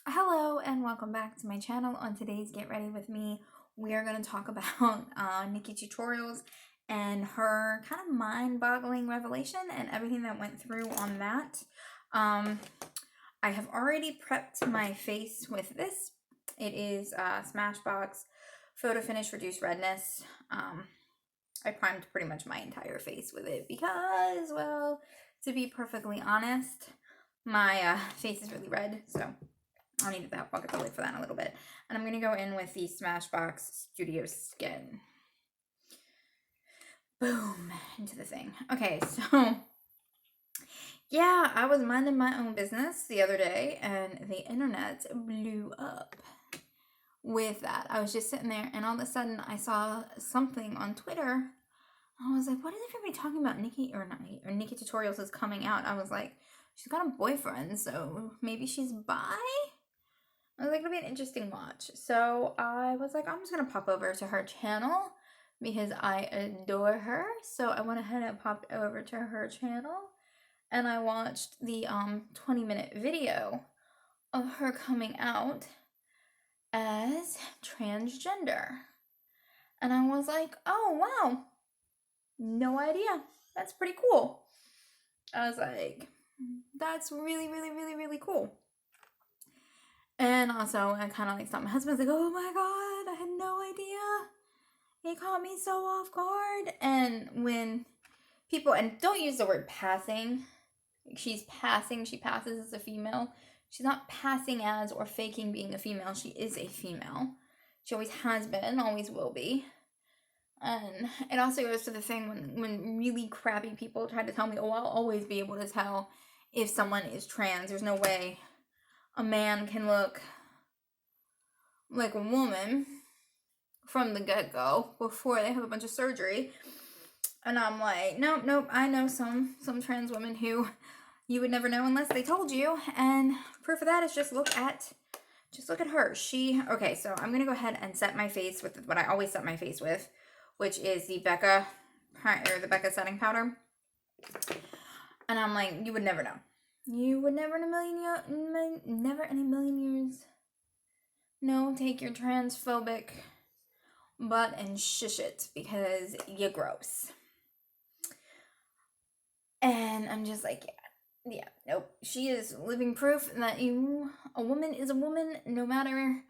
Hello and welcome back to my channel. On today's Get Ready With Me, we are going to talk about Nikkietutorials and her kind of mind-boggling revelation and everything that went through on that. I have already prepped my face with this. It is Smashbox Photo Finish Reduce Redness. I primed pretty much my entire face with it because, well, to be perfectly honest, my face is really red, so I'll need that pocket lid for that in a little bit. And I'm going to go in with the Smashbox Studio Skin. Boom, into the thing. Okay, so yeah, I was minding my own business the other day and the internet blew up with that. I was just sitting there and all of a sudden I saw something on Twitter. I was like, what is everybody talking about? Nikkietutorials is coming out. I was like, she's got a boyfriend, so maybe she's bi? I was like, it'll be an interesting watch. So I was like, I'm just going to pop over to her channel because I adore her. So I went ahead and popped over to her channel and I watched the 20-minute video of her coming out as transgender. And I was like, oh, wow, no idea. That's pretty cool. I was like, that's really, really, really, really cool. And also, I kind of like stopped. My husband's like, oh my God, I had no idea. He caught me so off guard. And when people, and don't use the word passing, she's passing, she passes as a female. She's not passing as or faking being a female. She is a female. She always has been, always will be. And it also goes to the thing when really crappy people try to tell me, oh, I'll always be able to tell if someone is trans. There's no way a man can look like a woman from the get-go before they have a bunch of surgery. And I'm like, nope, I know some trans women who you would never know unless they told you. And proof of that is just look at her. Okay, so I'm gonna go ahead and set my face with what I always set my face with, which is the Becca setting powder. And I'm like, you would never know. You would never in a million years. No, take your transphobic butt and shush it because you're gross. And I'm just like, yeah, nope. She is living proof that a woman is a woman no matter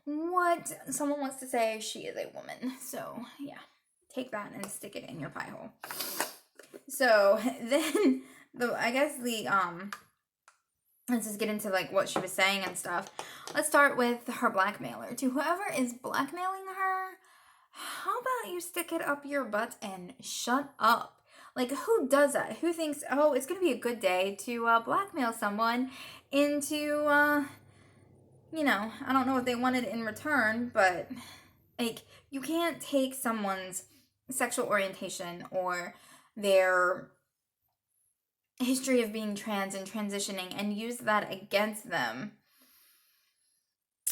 what someone wants to say. She is a woman. So yeah, take that and stick it in your pie hole. So then let's just get into like what she was saying and stuff. Let's start with her blackmailer. To whoever is blackmailing her, how about you stick it up your butt and shut up? Like, who does that? Who thinks, oh, it's going to be a good day to blackmail someone into, I don't know what they wanted in return, but, like, you can't take someone's sexual orientation or their history of being trans and transitioning and use that against them.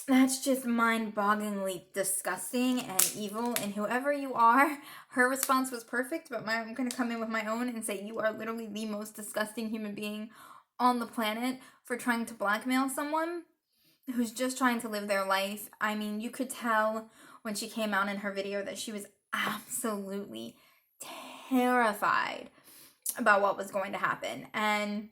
That's just mind-bogglingly disgusting and evil, and whoever you are, her response was perfect, but I'm going to come in with my own and say you are literally the most disgusting human being on the planet for trying to blackmail someone who's just trying to live their life. I mean, you could tell when she came out in her video that she was absolutely terrified about what was going to happen, and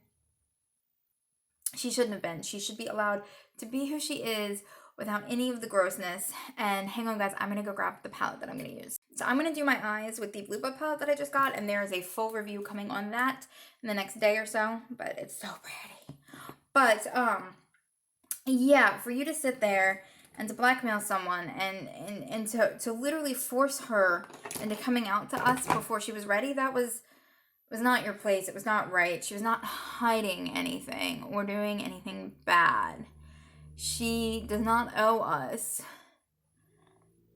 she shouldn't have been. She should be allowed to be who she is without any of the grossness. And hang on, guys, I'm going to go grab the palette that I'm going to use. So I'm going to do my eyes with the Blue Book palette that I just got, and there is a full review coming on that in the next day or so, but it's so pretty. But, yeah, for you to sit there and to blackmail someone and to literally force her into coming out to us before she was ready, that was not your place. It was not right. She was not hiding anything or doing anything bad. She does not owe us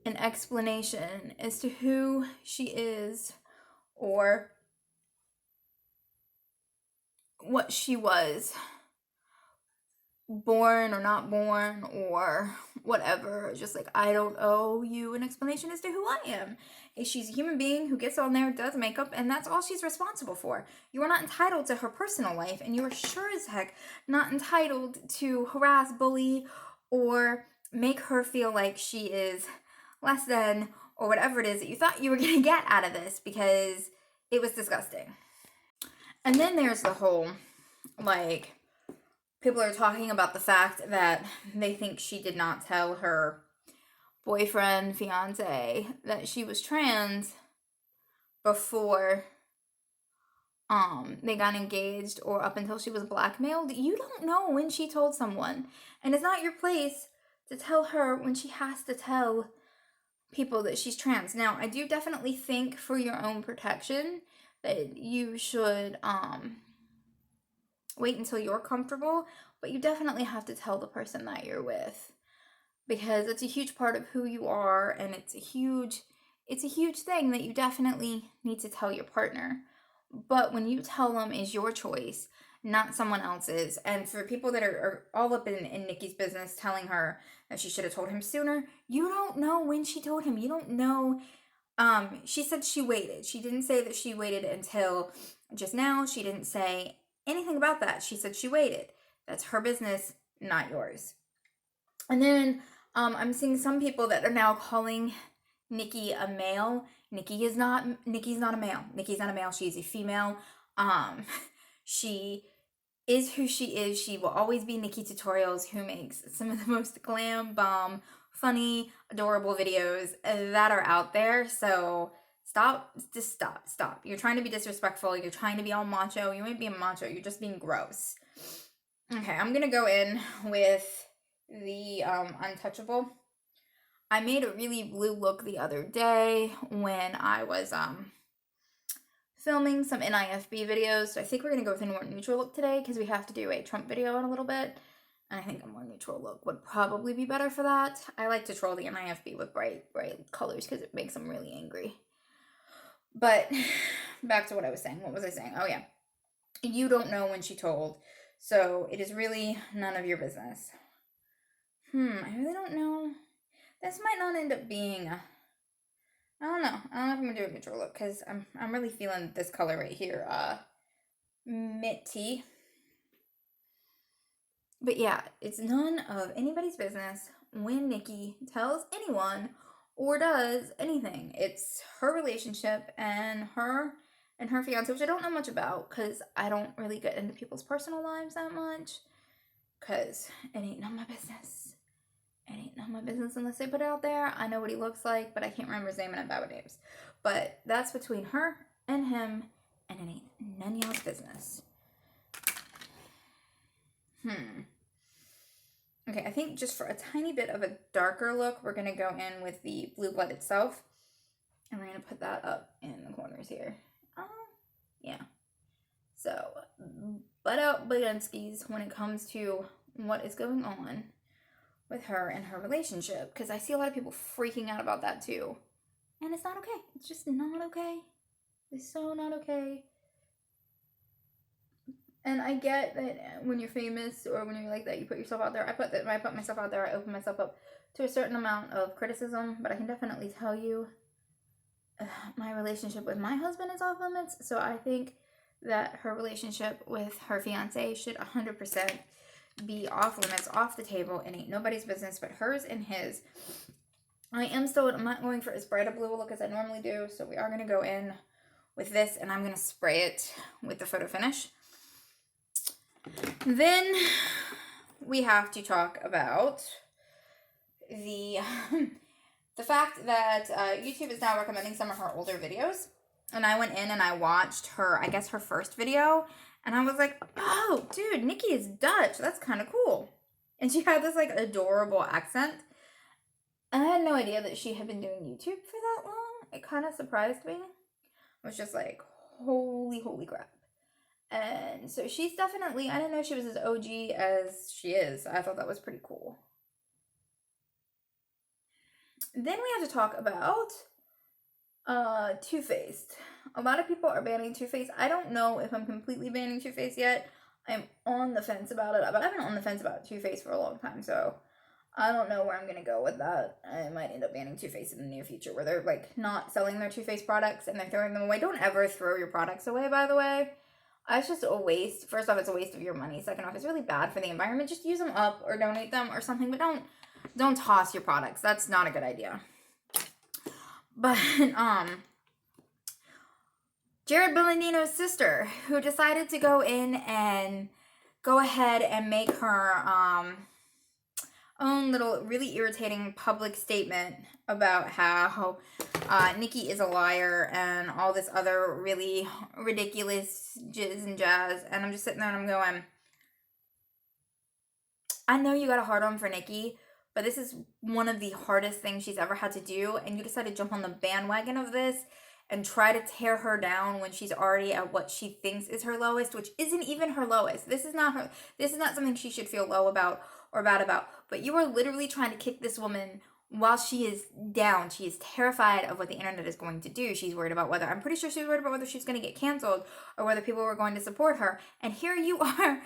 an explanation as to who she is or what she was born or not born or whatever. Just like, I don't owe you an explanation as to who I am. She's a human being who gets on there, does makeup, and that's all she's responsible for. You are not entitled to her personal life, and you are sure as heck not entitled to harass, bully, or make her feel like she is less than, or whatever it is that you thought you were going to get out of this, because it was disgusting. And then there's the whole, like, people are talking about the fact that they think she did not tell her boyfriend, fiance, that she was trans before they got engaged or up until she was blackmailed. You don't know when she told someone, and it's not your place to tell her when she has to tell people that she's trans. Now, I do definitely think for your own protection that you should wait until you're comfortable, but you definitely have to tell the person that you're with, because it's a huge part of who you are, and it's a huge thing that you definitely need to tell your partner. But when you tell them, is your choice, not someone else's. And for people that are all up in Nikkie's business telling her that she should have told him sooner, you don't know when she told him. You don't know. She said she waited. She didn't say that she waited until just now. She didn't say anything about that. She said she waited. That's her business, not yours. And then I'm seeing some people that are now calling Nikkie a male. Nikkie's not a male. Nikkie's not a male. She's a female. She is who she is. She will always be Nikkietutorials, who makes some of the most glam, bomb, funny, adorable videos that are out there. So stop. You're trying to be disrespectful. You're trying to be all macho. You ain't being macho. You're just being gross. Okay, I'm gonna go in with the untouchable. I made a really blue look the other day when I was filming some NIFB videos. So I think we're going to go with a more neutral look today, because we have to do a Trump video in a little bit. And I think a more neutral look would probably be better for that. I like to troll the NIFB with bright colors because it makes them really angry. But back to what I was saying. What was I saying? Oh yeah. You don't know when she told. So it is really none of your business. I really don't know. This might not end up being I don't know. I don't know if I'm gonna do a neutral look, because I'm really feeling this color right here, minty. But yeah, it's none of anybody's business when Nikkie tells anyone or does anything. It's her relationship and her fiance, which I don't know much about, because I don't really get into people's personal lives that much, because it ain't none of my business. It ain't none of my business unless they put it out there. I know what he looks like, but I can't remember his name, and I'm bad with names. But that's between her and him, and it ain't none of y'all's business. Okay, I think just for a tiny bit of a darker look, we're going to go in with the blue blood itself. And we're going to put that up in the corners here. Yeah. So, butt out Bagunskis when it comes to what is going on with her and her relationship, because I see a lot of people freaking out about that too, and it's not okay. It's just not okay. It's so not okay. And I get that when you're famous or when you're like that, you put yourself out there. When I put myself out there, I open myself up to a certain amount of criticism, but I can definitely tell you my relationship with my husband is off limits. So I think that her relationship with her fiance should 100% be off limits, off the table, and ain't nobody's business but hers and his. I'm not going for as bright a blue look as I normally do, so we are going to go in with this, and I'm going to spray it with the photo finish. Then we have to talk about the fact that YouTube is now recommending some of her older videos, and I went in and I watched her first video, and I was like, oh, dude, Nikkie is Dutch. That's kind of cool. And she had this, like, adorable accent. And I had no idea that she had been doing YouTube for that long. It kind of surprised me. I was just like, holy crap. And so she's definitely, I didn't know she was as OG as she is. I thought that was pretty cool. Then we have to talk about Too Faced. A lot of people are banning Too Faced. I don't know if I'm completely banning Too Faced yet. I'm on the fence about it, but I've been on the fence about Too Faced for a long time, so I don't know where I'm gonna go with that. I might end up banning Too Faced in the near future, where they're like not selling their Too Faced products and they're throwing them away. Don't ever throw your products away, by the way. It's just a waste. First off, it's a waste of your money. Second off, it's really bad for the environment. Just use them up or donate them or something, but don't toss your products. That's not a good idea. But Jared Blandino's sister, who decided to go in and go ahead and make her own little really irritating public statement about how Nikki is a liar and all this other really ridiculous jizz and jazz. And I'm just sitting there and I'm going, I know you got a hard on for Nikki, but this is one of the hardest things she's ever had to do, and you decided to jump on the bandwagon of this and try to tear her down when she's already at what she thinks is her lowest, which isn't even her lowest. This is not something she should feel low about or bad about. But you are literally trying to kick this woman while she is down. She is terrified of what the internet is going to do. She's worried about I'm pretty sure she's worried about whether she's going to get canceled or whether people were going to support her. And here you are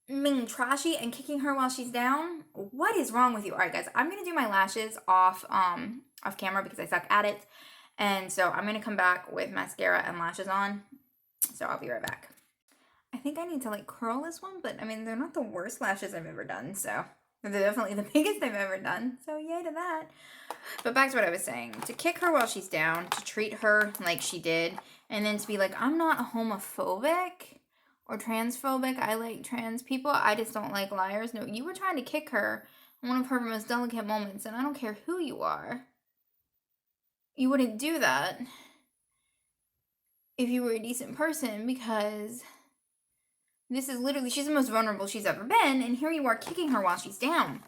being trashy and kicking her while she's down. What is wrong with you? All right, guys, I'm going to do my lashes off camera because I suck at it. And so I'm going to come back with mascara and lashes on. So I'll be right back. I think I need to like curl this one, but I mean, they're not the worst lashes I've ever done. So they're definitely the biggest I've ever done. So yay to that. But back to what I was saying. To kick her while she's down, to treat her like she did, and then to be like, I'm not homophobic or transphobic. I like trans people. I just don't like liars. No, you were trying to kick her in one of her most delicate moments, and I don't care who you are. You wouldn't do that if you were a decent person, because this is literally, she's the most vulnerable she's ever been, and here you are kicking her while she's down.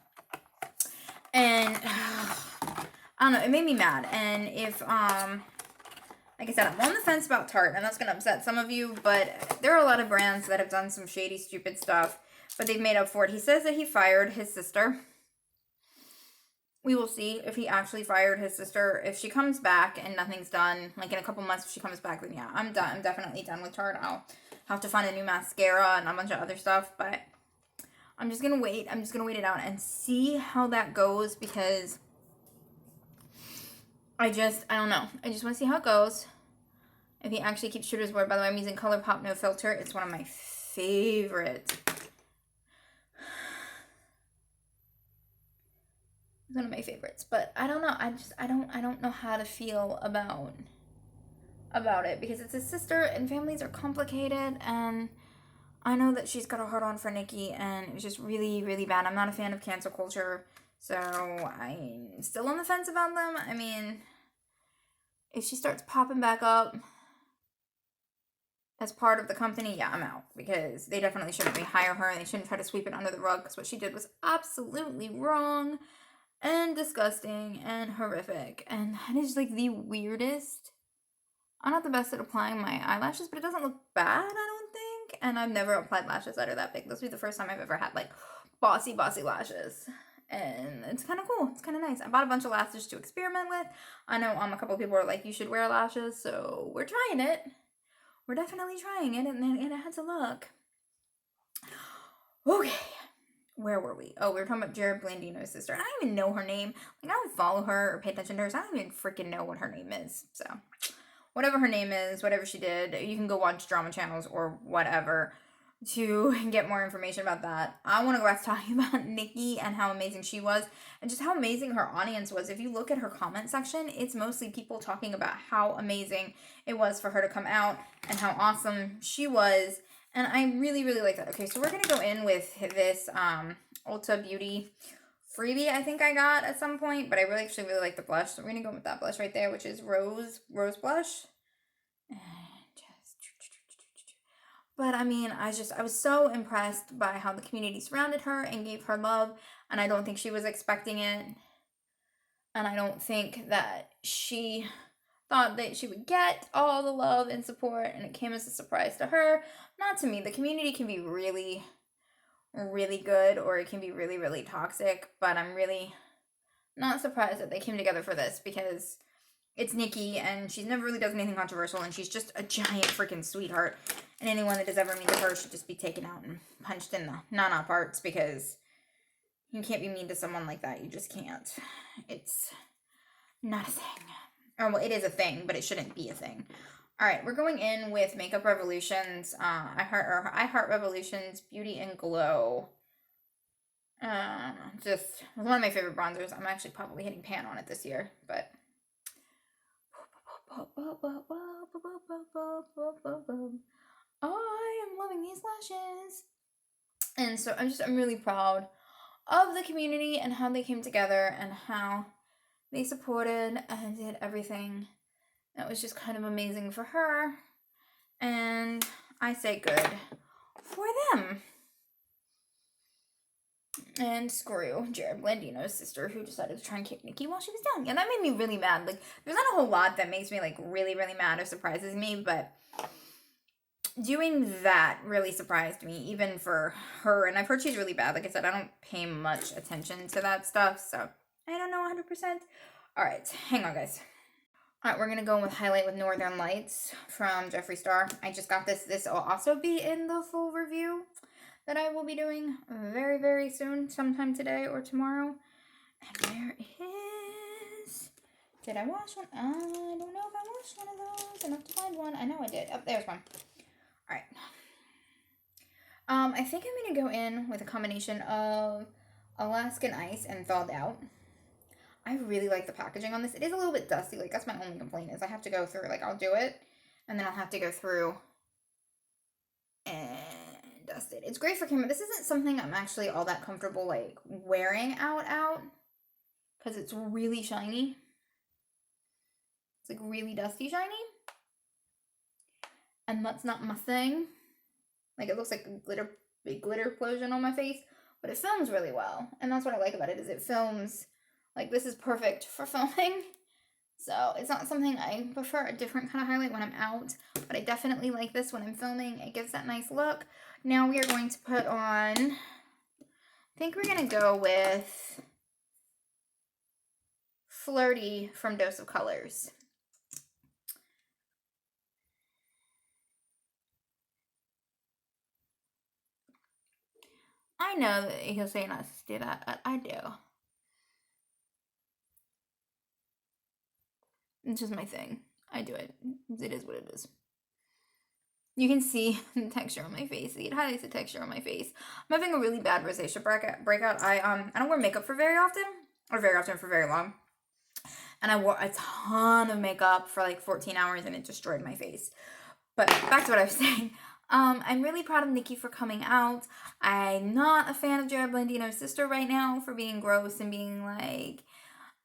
And I don't know, it made me mad. And if like I said, I'm on the fence about Tarte, and that's gonna upset some of you, but there are a lot of brands that have done some shady, stupid stuff, but they've made up for it. He says that he fired his sister. We will see if he actually fired his sister. If she comes back and nothing's done, like in a couple months, if she comes back, then yeah, I'm done. I'm definitely done with Tarte. I'll have to find a new mascara and a bunch of other stuff, but I'm just gonna wait. I'm just gonna wait it out and see how that goes, because I don't know. I just want to see how it goes. If he actually keeps true to his word. By the way, I'm using ColourPop No Filter. It's one of my favorites. One of my favorites, but I don't know. I don't know how to feel about it, because it's his sister and families are complicated, and I know that she's got a hard on for Nikki, and it's just really, really bad. I'm not a fan of cancel culture, so I'm still on the fence about them. I mean, if she starts popping back up as part of the company, yeah, I'm out, because they definitely shouldn't rehire her, and they shouldn't try to sweep it under the rug, because what she did was absolutely wrong and disgusting and horrific, and that is like the weirdest. I'm not the best at applying my eyelashes, but it doesn't look bad, I don't think, and I've never applied lashes that are that big. This will be the first time I've ever had like bossy lashes, and it's kind of cool. It's kind of nice. I bought a bunch of lashes to experiment with. I know a couple people are like, you should wear lashes, so we're trying it. We're definitely trying it, and it has a look. Okay. Where were we? Oh, we were talking about Jared Blandino's sister. I don't even know her name. Like, I don't follow her or pay attention to her, so I don't even freaking know what her name is. So, whatever her name is, whatever she did, you can go watch drama channels or whatever to get more information about that. I want to go back to talking about Nikki and how amazing she was, and just how amazing her audience was. If you look at her comment section, it's mostly people talking about how amazing it was for her to come out and how awesome she was. And I really, really like that. Okay, so we're going to go in with this Ulta Beauty freebie I think I got at some point. But I actually really like the blush. So we're going to go with that blush right there, which is Rose Blush. But I mean, I was so impressed by how the community surrounded her and gave her love. And I don't think she was expecting it. And I don't think that she thought that she would get all the love and support, and it came as a surprise to her, not to me. The community can be really, really good, or it can be really, really toxic, but I'm really not surprised that they came together for this, because it's Nikki, and she never really does anything controversial, and she's just a giant freaking sweetheart, And anyone that is ever mean to her should just be taken out and punched in the nana parts, because you can't be mean to someone like that. You just can't. It's not a thing. Or, well, it is a thing, but it shouldn't be a thing. All right, we're going in with Makeup Revolutions. I Heart Revolutions Beauty and Glow. Just one of my favorite bronzers. I'm actually probably hitting pan on it this year, but I am loving these lashes. And so I'm really proud of the community and how they came together and how they supported and did everything. That was just kind of amazing for her. And I say good for them. And screw Jared Blandino's sister, who decided to try and kick Nikki while she was down. Yeah, that made me really mad. Like, there's not a whole lot that makes me, like, really, really mad or surprises me, but doing that really surprised me, even for her. And I've heard she's really bad. Like I said, I don't pay much attention to that stuff, so I don't know 100%. All right, hang on, guys. All right, we're going to go with Highlight with Northern Lights from Jeffree Star. I just got this. This will also be in the full review that I will be doing very, very soon, sometime today or tomorrow. And there it is. Did I wash one? I don't know if I washed one of those. Enough to find one. I know I did. Oh, there's one. All right. I think I'm going to go in with a combination of Alaskan Ice and Thawed Out. I really like the packaging on this. It is a little bit dusty. Like, that's my only complaint, is I have to go through, like, I'll do it, and then I'll have to go through and dust it. It's great for camera. This isn't something I'm actually all that comfortable, like, wearing out, because it's really shiny. It's, like, really dusty shiny. And that's not my thing. Like, it looks like a big glitter explosion on my face, but it films really well. And that's what I like about it, is it films. Like, this is perfect for filming. So it's not something I prefer, a different kind of highlight when I'm out, but I definitely like this when I'm filming. It gives that nice look. Now we are going to put on, I think we're going to go with Flirty from Dose of Colors. I know that he'll say not to do that, but I do. It's just my thing. I do it. It is what it is. You can see the texture on my face. It highlights the texture on my face. I'm having a really bad rosacea breakout. I don't wear makeup for very often for very long. And I wore a ton of makeup for like 14 hours and it destroyed my face. But back to what I was saying. I'm really proud of Nikki for coming out. I'm not a fan of Jared Blandino's sister right now for being gross and being like,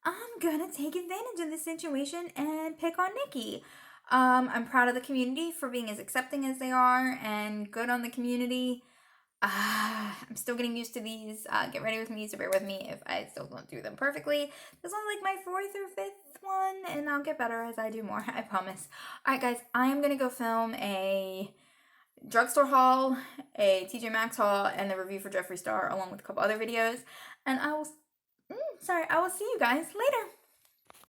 I'm gonna take advantage of this situation and pick on Nikki. I'm proud of the community for being as accepting as they are and good on the community. I'm still getting used to these. Get ready with me, so bear with me if I still don't do them perfectly. This one's like my 4th or 5th one, and I'll get better as I do more, I promise. Alright guys, I am gonna go film a drugstore haul, a TJ Maxx haul, and the review for Jeffree Star, along with a couple other videos. And I will see you guys later.